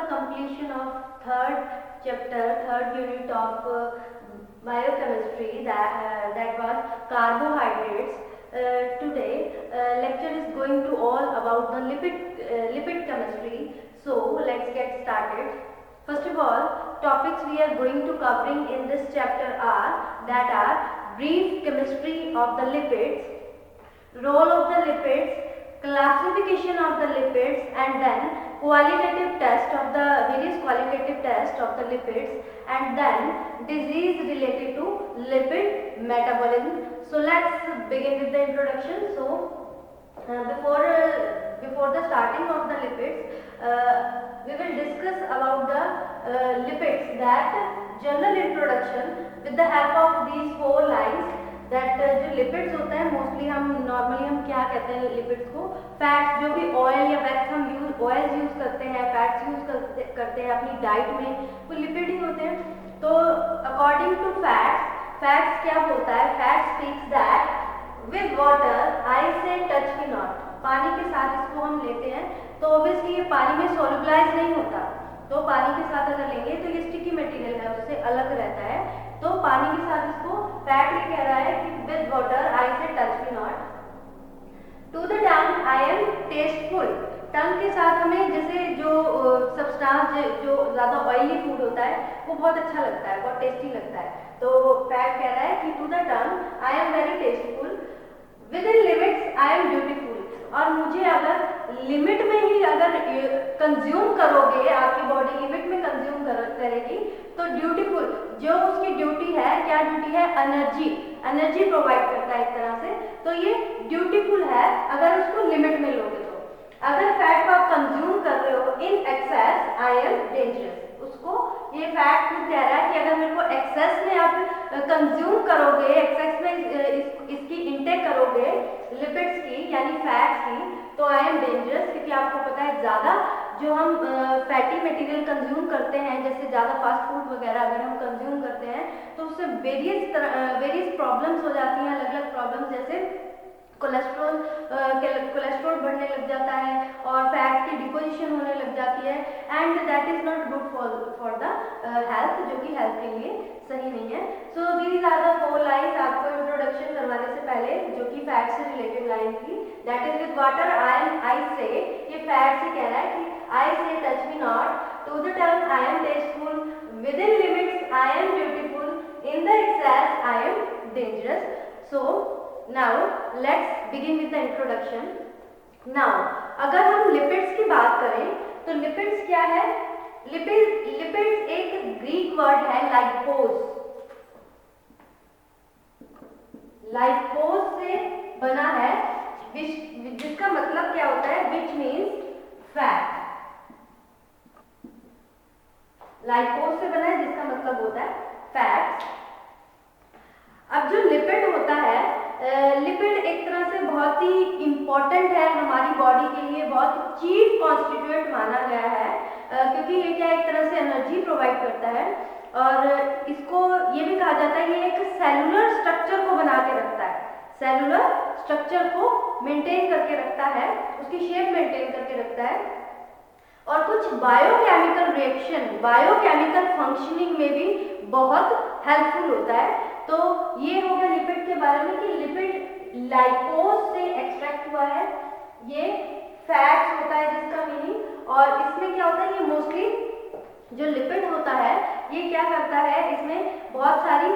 completion of third chapter, third unit of biochemistry, that was carbohydrates. Today lecture is going to all about the lipid chemistry. So let's get started. First of all, topics we are going to covering in this chapter are brief chemistry of the lipids, role of the lipids, classification of the lipids, and then qualitative test of the various qualitative tests of the lipids, and then disease related to lipid metabolism. So let's begin with the introduction. So before the starting of the lipids, we will discuss about the lipids, that general introduction with the help of these 4 lines. That जो lipids होते हैं mostly हम क्या कहते हैं lipids को, fats, जो भी ऑयल या वैक्स हम ऑयल्स यूज करते हैं, फैट्स यूज करते हैं अपनी डाइट में, वो लिपिड ही होते हैं. तो अकॉर्डिंग टू फैट्स क्या होता है, fats speaks that with water I say touch me not, पानी के साथ इसको हम लेते हैं तो ऑब्वियसली ये पानी में सोल्यूबलाइज नहीं होता, तो पानी के साथ अगर लेंगे तो ये स्टिकी मटेरियल है, उससे अलग रहता है. तो पानी के साथ इसको फैट ये कह रहा है कि with water I say touch me not. To the tongue I am tasteful, tongue के साथ हमें जैसे जो सब्सटेंस जो ज़्यादा ऑयली फूड होता है वो बहुत अच्छा लगता है, बहुत टेस्टी लगता है. तो फैट कह रहा है कि to the tongue I am very tasteful, within limits I am beautiful, और मुझे अगर लिमिट में ही अगर कंज्यूम करोगे, आपकी बॉडी लिमिट में कंज्यूम करेगी तो ड्यूटीफुल, जो उसकी ड्यूटी है, क्या ड्यूटी है, एनर्जी प्रोवाइड करता है एक तरह से, तो ये ड्यूटीफुल है अगर उसको लिमिट में लोगे. तो अगर फैट को आप कंज्यूम कर रहे हो in excess I am dangerous, उसको ये फैट खुद कह रहा है कि अगर मेरे को एक्सेस में आप कंज्यूम करोगे, एक्सेस में इसकी इंटेक करोगे लिपिड्स की यानी फैट्स की, तो आई एम डेंजरस, क्योंकि आपको पता है ज़्यादा जो हम फैटी मटेरियल कंज्यूम करते हैं, जैसे ज़्यादा फास्ट फूड वगैरह अगर हम कंज्यूम करते हैं तो उससे वेरियस प्रॉब्लम्स हो जाती हैं, अलग अलग प्रॉब्लम्स, जैसे कोलेस्ट्रॉल बढ़ने लग जाता है और फैट की डिपोजिशन होने लग जाती है, and that is not good for the health, जो कि हेल्थ के लिए सही नहीं है. So these are the 4 lines आपको इंट्रोडक्शन करवाने से पहले, जो कि फैट से रिलेटेड लाइन थी, that is with water I say, ये फैट से कह रहा है कि I say touch me not, to the tongue I am tasteful, within limits I am beautiful, in the excess I am dangerous. So now let's begin with the introduction. now अगर हम lipids की बात करें तो lipids क्या है, lipids एक Greek word है लाइपोज से बना है, जिसका मतलब क्या होता है, विच मीन्स फैट. लाइपोज से बना है जिसका मतलब होता है फैट. अब जो लिपिड होता है, लिपिड एक तरह से बहुत ही इम्पोर्टेंट है हमारी बॉडी के लिए, बहुत चीफ कॉन्स्टिट्यूएंट माना गया है, क्योंकि ये क्या एक तरह से एनर्जी प्रोवाइड करता है, और इसको ये भी कहा जाता है ये एक सेलुलर स्ट्रक्चर को बना के रखता है, सेलुलर स्ट्रक्चर को मेंटेन करके रखता है, उसकी शेप मेंटेन करके रखता है, और कुछ बायोकेमिकल रिएक्शन, बायोकेमिकल फंक्शनिंग में भी बहुत हेल्पफुल होता है. तो ये हो गया लिपिड के बारे में कि लिपिड लाइपोज से एक्सट्रैक्ट हुआ है, ये फैट्स होता है जिसका मीनिंग, और इसमें क्या होता है, ये मोस्टली जो लिपिड होता है ये क्या करता है, इसमें बहुत सारी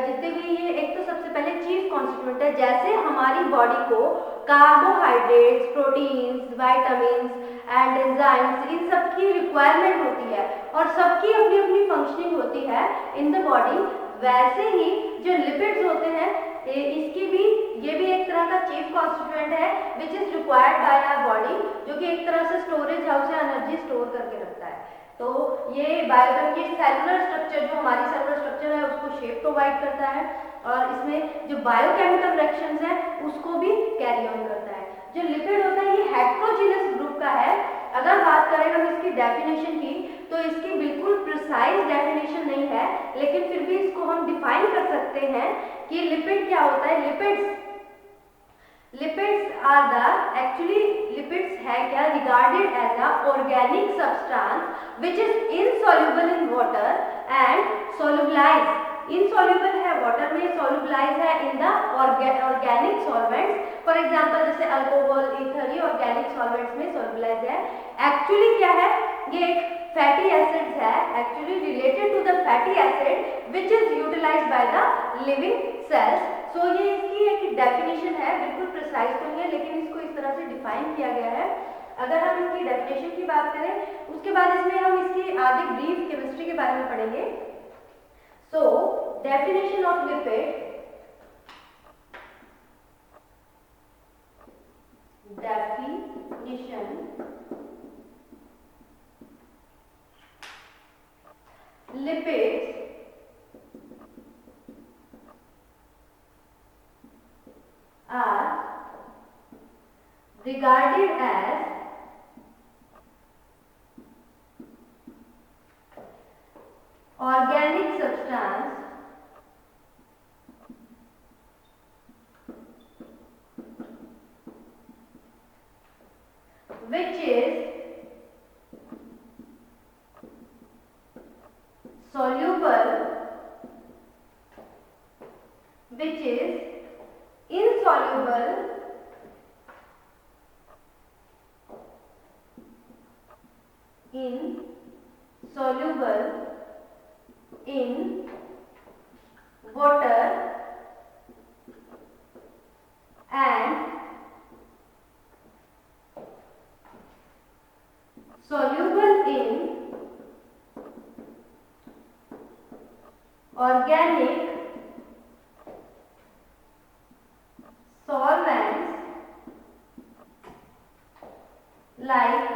जितने भी ये, एक तो सबसे पहले चीफ कॉन्स्टिट्यूएंट है, जैसे हमारी बॉडी को carbohydrates, proteins, vitamins and enzymes, इन सब की रिक्वायरमेंट होती है और सबकी अपनी अपनी फंक्शनिंग होती है इन द बॉडी, वैसे ही जो लिपिड्स होते हैं इसकी भी, ये भी एक तरह का चीफ कॉन्स्टिट्यूएंट है which is required by our body, जो कि एक तरह से स्टोरेज हाउस है, एनर्जी स्टोर करके रखता है. तो ये बायोकेमिकल सेलुलर स्ट्रक्चर, जो हमारी सेलुलर स्ट्रक्चर है उसको शेप प्रोवाइड करता है, और इसमें जो बायोकेमिकल रिएक्शंस हैं उसको भी कैरी ऑन करता है. जो लिपिड होता है ये हेट्रोजीनियस ग्रुप का है. अगर बात करें हम इसकी डेफिनेशन की, तो इसकी बिल्कुल प्रिसाइज डेफिनेशन नहीं है, लेकिन फिर भी इसको हम डिफाइन कर सकते हैं कि लिपिड क्या होता है. Lipids are the actually lipids है क्या regarded as a organic substance which is insoluble in water and solubilized. Insoluble है water में, solubilized है in the organic solvents. For example जैसे अल्कोहल, ईथर, ये organic solvents में solubilized है. Actually क्या है, ये एक fatty acids है, actually related to the fatty acid which is utilized by the living cells. So ये इसकी एक डेफिनेशन है, बिल्कुल प्रिसाइज तो नहीं है लेकिन इसको इस तरह से डिफाइन किया गया है. अगर हम इसकी डेफिनेशन की बात करें उसके बाद इसमें हम इसकी आगे ब्रीफ केमिस्ट्री के बारे में पढ़ेंगे. So definition of lipid, definition, lipids are regarded as organic substance which is soluble, which is insoluble in water and soluble in organic solvents like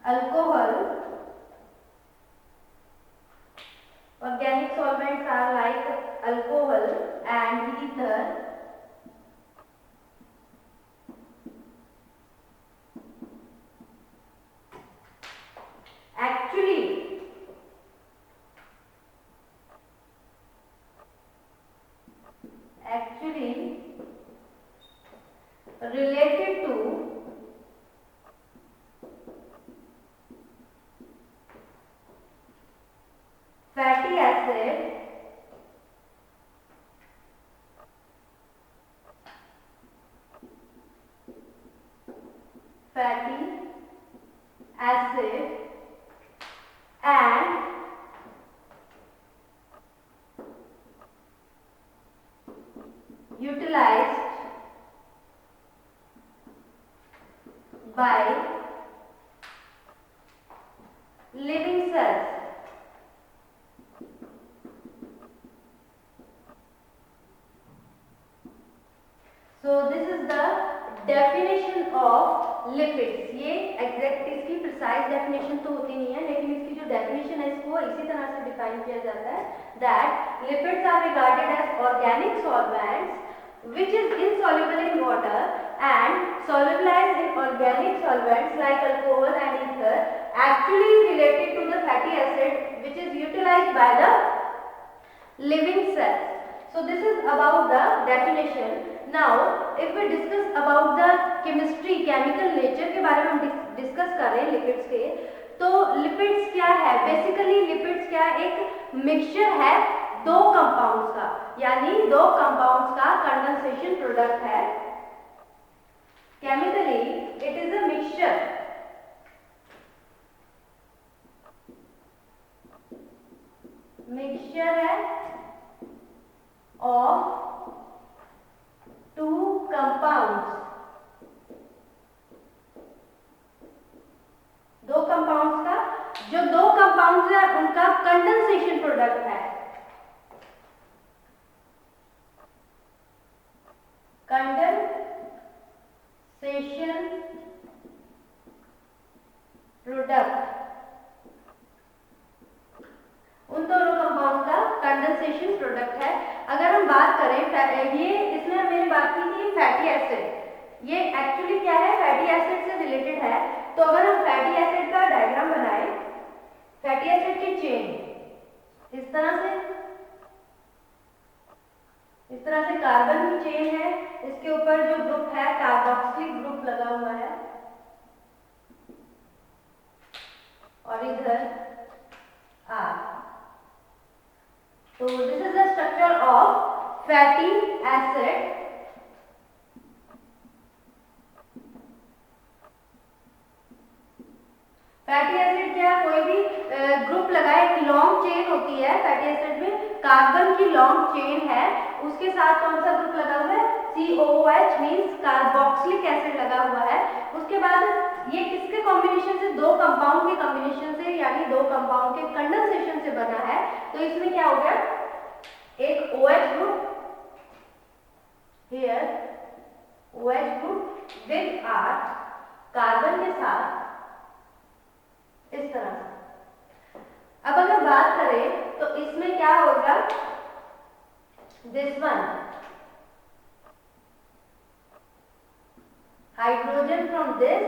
alcohol. Organic solvents are like alcohol and ether. Actually related to fatty acid and utilized by living cells. So this is the definition of lipids. ये exact इसकी precise definition तो होती नहीं है लेकिन इसकी जो definition है इसको इसी तरह से डिफाइन किया जाता है that lipids are regarded as organic solvents which is insoluble in water and solubilized in organic solvents like alcohol and ether, actually related to the fatty acid which is utilized by the living cells. So this is about the definition. Now if we discuss about the chemistry, chemical nature के बारे में हम discuss कर रहे हैं lipids के, तो lipids क्या है? बेसिकली लिपिड्स क्या है? एक मिक्सचर है दो कंपाउंड्स का, यानी दो कंपाउंड्स का कंडेंसेशन प्रोडक्ट है. Chemically it is a mixture है of two compounds. दो कंपाउंड्स का, जो दो कंपाउंड्स है उनका कंडेंसेशन प्रोडक्ट है. कंडेंसेशन प्रोडक्ट उन दोनों कंपाउंड का कंडेंसेशन प्रोडक्ट है. अगर हम बात करें ये इसमें मैंने बात की थी फैटी एसिड, ये एक्चुअली क्या है? फैटी एसिड से रिलेटेड है. तो अगर हम फैटी एसिड का डायग्राम बनाएं, फैटी एसिड की चेन इस तरह से कार्बन की चेन है, इसके ऊपर जो ग्रुप है carboxyl So this is the structure of fatty acid. Fatty acid क्या, कोई भी ग्रुप लगाए, एक लॉन्ग चेन होती है फैटी एसिड में, कार्बन की लॉन्ग चेन है, उसके साथ कौन सा ग्रुप लगा हुआ है, COOH मींस कार्बोक्सिलिक एसिड लगा हुआ है। उसके बाद ये किसके कॉम्बिनेशन से, दो कंपाउंड के कॉम्बिनेशन से, यानी दो कंपाउंड के कंडेंसेशन से बना है। तो इसमें क्या हो गया, एक OH group, here OH group with R, carbon के साथ इस तरह से। अब अगर बात करें तो इसमें क्या होगा, this one hydrogen from this,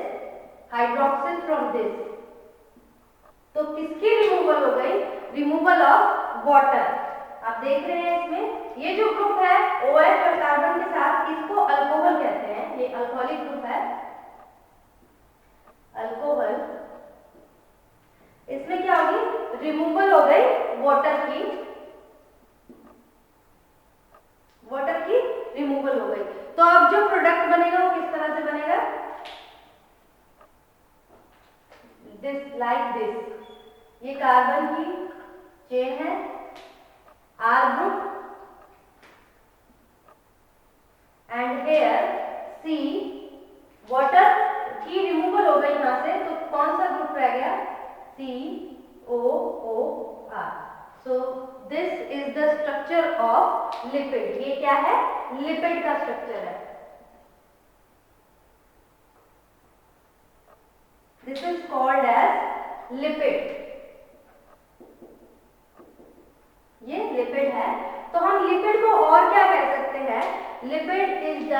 hydroxyl from this, तो किसकी रिमूवल हो गई, रिमूवल ऑफ वाटर। आप देख रहे हैं इसमें ये जो ग्रुप है OH और कार्बन के साथ, इसको अल्कोहल कहते हैं, ये अल्कोहलिक ग्रुप है, अल्कोहल। इसमें क्या होगी, रिमूवल हो गई वाटर की, वाटर की रिमूवल हो गई। तो अब जो प्रोडक्ट बनेगा वो किस तरह से बनेगा, दिस लाइक दिस, ये कार्बन की चेन है, R group, and here C, water की रिमूवल हो गई यहां से, तो कौन सा ग्रुप रह गया, COOR। So this is the structure of lipid। ये क्या है, लिपिड का स्ट्रक्चर है। This is called as lipid। ये लिपिड है। तो हम लिपिड को और क्या कह सकते हैं, lipid is the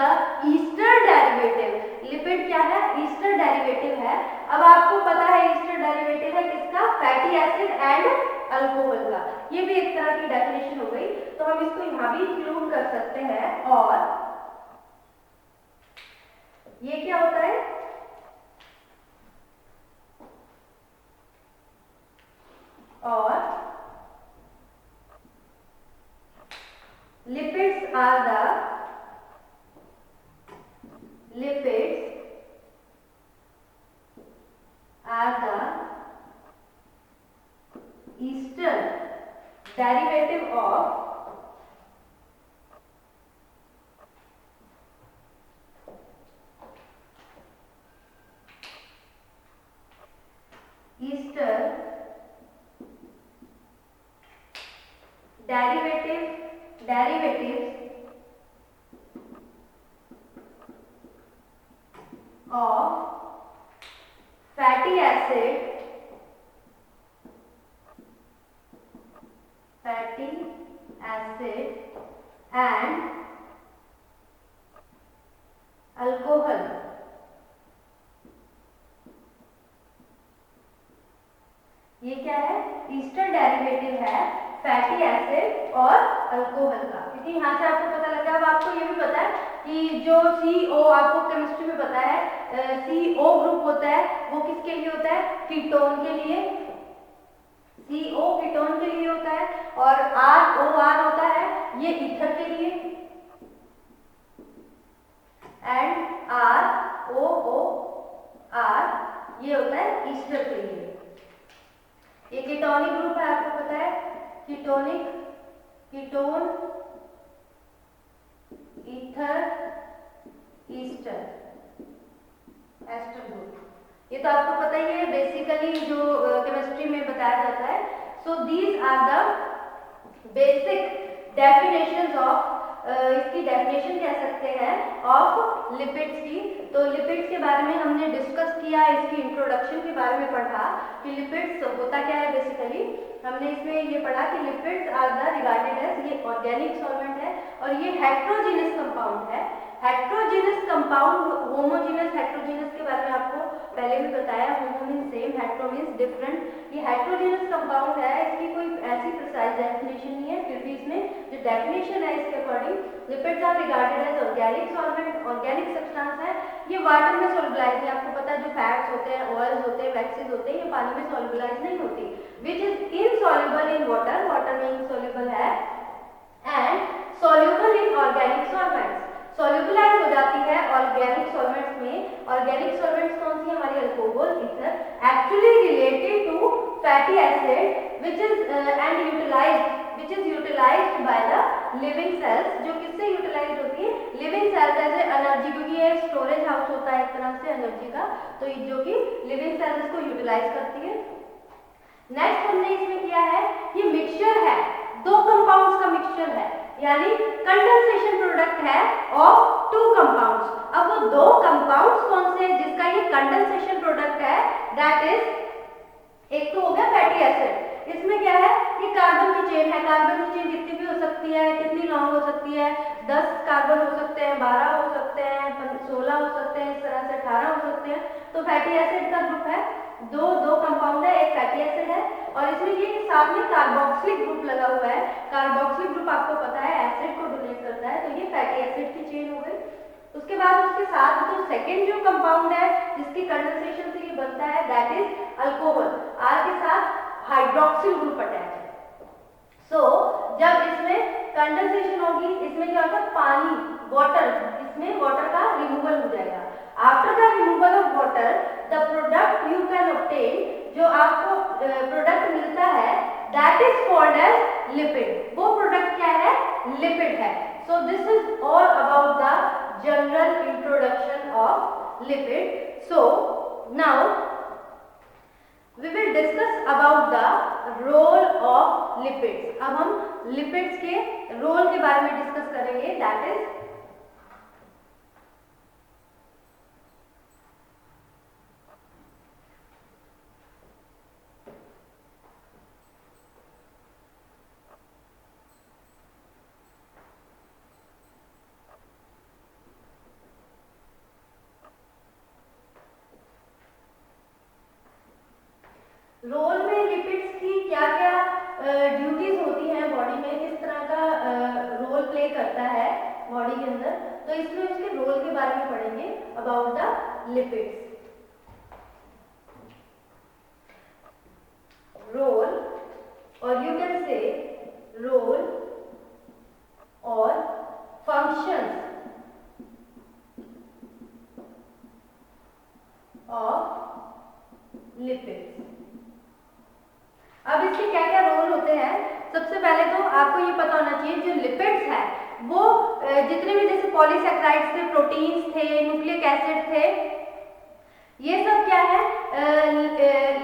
Easter derivative. Lipid क्या है, ईस्टर डेरिवेटिव है। अब आपको पता है ईस्टर डेरिवेटिव है किसका, फैटी एसिड एंड अल्कोहल का। ये भी एक तरह की डेफिनेशन हो गई, तो हम इसको यहां भी इंक्लूड कर सकते हैं। और ये क्या होता है, और lipids are the ester derivative of derivatives of fatty acid and alcohol। ये क्या है, ईस्टर डेरिवेटिव है फैटी एसिड और अल्कोहल का, क्योंकि यहाँ से आपको पता लगा। अब आपको ये भी पता है कि जो CO, आपको केमिस्ट्री में पता है CO ग्रुप होता है, वो किसके लिए होता है, कीटोन के लिए, CO कीटोन के लिए होता है, और ROR होता है ये ईथर के लिए, एंड ROOR ये होता है ईस्टर के लिए। ये कीटोनिक ग्रुप है, आपको पता है, ketonic, ketone, ether, ester, ester group. ये तो आपको पता ही है, बेसिकली जो केमिस्ट्री में बताया जाता है। So these are the basic definitions of, इसकी डेफिनेशन कह सकते हैं ऑफ लिपिड्स की। तो लिपिड्स के बारे में हमने डिस्कस किया, इसकी इंट्रोडक्शन के बारे में पढ़ा कि लिपिड्स होता क्या है। बेसिकली हमने इसमें ये पढ़ा कि lipids are the regarded as, ये ऑर्गेनिक सॉल्वेंट है और ये हेट्रोजीनियस कंपाउंड है। हेट्रोजीनियस कंपाउंड, होमोजीनियस हेट्रोजीनियस के बारे में आपको पहले भी बताया, homo means same, hetero means different. ये हेट्रोजीनियस कंपाउंड है, इसकी कोई ऐसी प्रिसाइज डेफिनेशन नहीं है, फिर भी इसमें जो डेफिनेशन है इसके according lipids are regarded as organic solvent, organic substance है। ये वाटर में सोलबलाइज नहीं, आपको पता है जो फैट्स होते हैं, ऑयल्स होते हैं, वैक्सीज होते हैं, ये पानी में सोलबलाइज नहीं होती, which is insoluble in water, water में इनसॉल्युबल है, and soluble in organic solvents, solubilise हो जाती है ऑर्गेनिक सॉल्वेंट्स में। ऑर्गेनिक सॉल्वेंट्स कौन सी हमारी, alcohol, ether, actually related to fatty acid which is and utilised which is utilized by the living cells, जो किससे यूटिलाइज होती है, living cells as a energy, क्योंकि ये स्टोरेज हाउस होता है एक तरह से एनर्जी का, तो जो कि लिविंग सेल्स को यूटिलाइज करती है। नेक्स्ट हमने इसमें किया है, ये मिक्सचर है, दो कंपाउंड्स का मिक्सचर है, यानी कंडेंसेशन प्रोडक्ट है ऑफ टू कंपाउंड्स। अब वो दो कंपाउंड्स कौन से हैं जिसका ये कंडेंसेशन प्रोडक्ट है, दैट इज, एक तो हो गया फैटी एसिड, इसमें क्या है, ये कार्बन की चेन है, कार्बन की चेन कितनी भी हो सकती है, कितनी लॉन्ग हो सकती है, 10 कार्बन हो सकते हैं, 12 हो सकते हैं, 16 हो सकते हैं, इस तरह से 18 हो सकते हैं। तो फैटी एसिड का ग्रुप है, दो कंपाउंड है, एक फैटी एसिड है, और इसमें ये कि साथ में कार्बोक्सिलिक ग्रुप लगा हुआ है। कार्बोक्सिलिक ग्रुप आपको पता है एसिड को डोनेट करता है, तो ये फैटी एसिड की चेन हो गई। उसके बाद उसके साथ जो सेकेंड जो कंपाउंड है जिसकी कंडेंसेशन से ये बनता है, दैट इज अल्कोहल, आर के साथ हाइड्रोक्सिल ग्रुप अटैच है। सो जब इसमें कंडेंसेशन होगी, इसमें क्या होगा, पानी, वाटर, इसमें वाटर का रिमूवल हो जाएगा। After the removal of water, the product you can obtain, जो आपको प्रोडक्ट मिलता है, that is called as lipid. वो प्रोडक्ट क्या है, लिपिड है। So this is all about the general introduction of lipid. So now we will discuss about the role of lipids। अब हम lipids के रोल के बारे में डिस्कस करेंगे, that is रोल में लिपिड्स की क्या क्या ड्यूटीज होती हैं बॉडी में, किस तरह का रोल प्ले करता है बॉडी के अंदर, तो इसमें उसके रोल के बारे में पढ़ेंगे अबाउट द लिपिड्स। रोल, और यू कैन से रोल और फंक्शंस ऑफ लिपिड्स। अब इसके क्या क्या रोल होते हैं, सबसे पहले तो आपको ये पता होना चाहिए जो लिपिड्स है वो जितने भी जैसे पॉलीसैकेराइड्स थे, प्रोटीन्स थे, न्यूक्लिक एसिड थे, ये सब क्या है,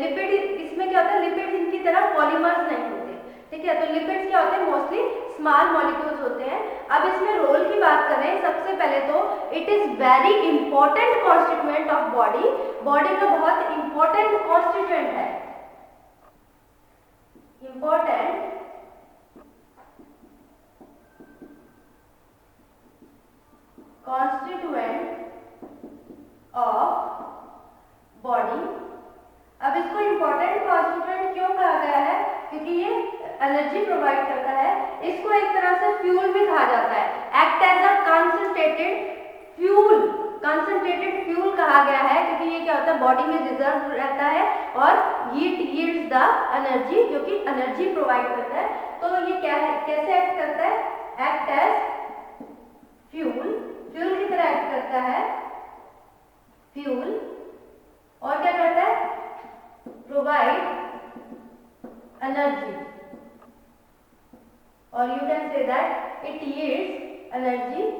लिपिड, इसमें क्या होता है, लिपिड इनकी तरह पॉलीमर्स नहीं होते, ठीक है। तो लिपिड्स क्या होते हैं, मोस्टली स्मॉल मॉलिक्यूल्स होते हैं। अब इसमें रोल की बात करें, सबसे पहले तो it is very important constituent of body, body का बहुत इंपॉर्टेंट कॉन्स्टिट्यूएंट है, important constituent of body। अब इसको important constituent क्यों कहा गया है, क्योंकि ये एनर्जी प्रोवाइड करता है। इसको एक तरह से फ्यूल भी कहा जाता है, act as a concentrated fuel, concentrated fuel कहा गया है, क्योंकि ये क्या होता है, बॉडी में रिजर्व रहता है और हीट यील्ड्स द एनर्जी, जो कि एनर्जी प्रोवाइड करता है। तो ये क्या है, कैसे एक्ट करता है, एक्ट एज फ्यूल, फ्यूल की तरह एक्ट करता है, फ्यूल, और क्या करता है, प्रोवाइड एनर्जी, और you can say that it yields energy.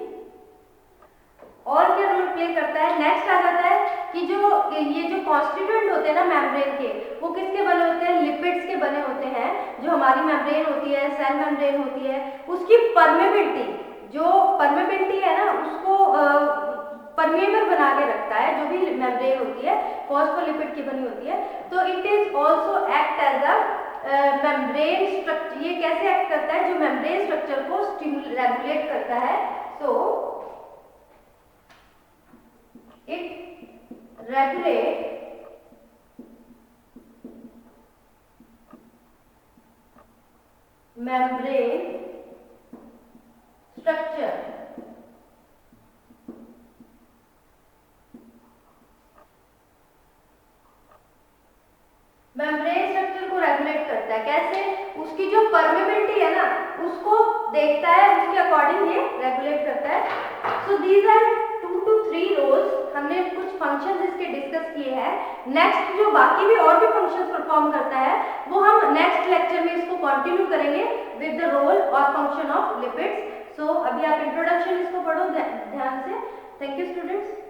और क्या रोल प्ले करता है, नेक्स्ट आ जाता है कि ये जो कॉन्स्टिट्यूएंट होते हैं ना मेम्ब्रेन के, वो किसके बने होते हैं, लिपिड्स के बने होते हैं। जो हमारी मेम्ब्रेन होती है, सेल मेम्ब्रेन होती है, उसकी परमेबिलिटी, जो परमेबिलिटी है ना, उसको परमेबल बना के रखता है, जो भी मेम्ब्रेन होती है फॉस्फोलिपिड की बनी होती है। तो it is also act as a membrane structure. ये कैसे एक्ट करता है, जो मेम्ब्रेन स्ट्रक्चर को रेगुलेट करता है। So it regulate membrane structure उसके अकॉर्डिंग ये रेगुलेट करता है। So these are 2 to 3 roles, हमने कुछ फंक्शंस इसके डिस्कस किए हैं। नेक्स्ट जो बाकी भी और भी फंक्शंस परफॉर्म करता है वो हम नेक्स्ट लेक्चर में इसको कंटिन्यू करेंगे विद द रोल और फंक्शन ऑफ लिपिड्स। सो अभी आप इंट्रोडक्शन इसको पढ़ो ध्यान से। Thank you students.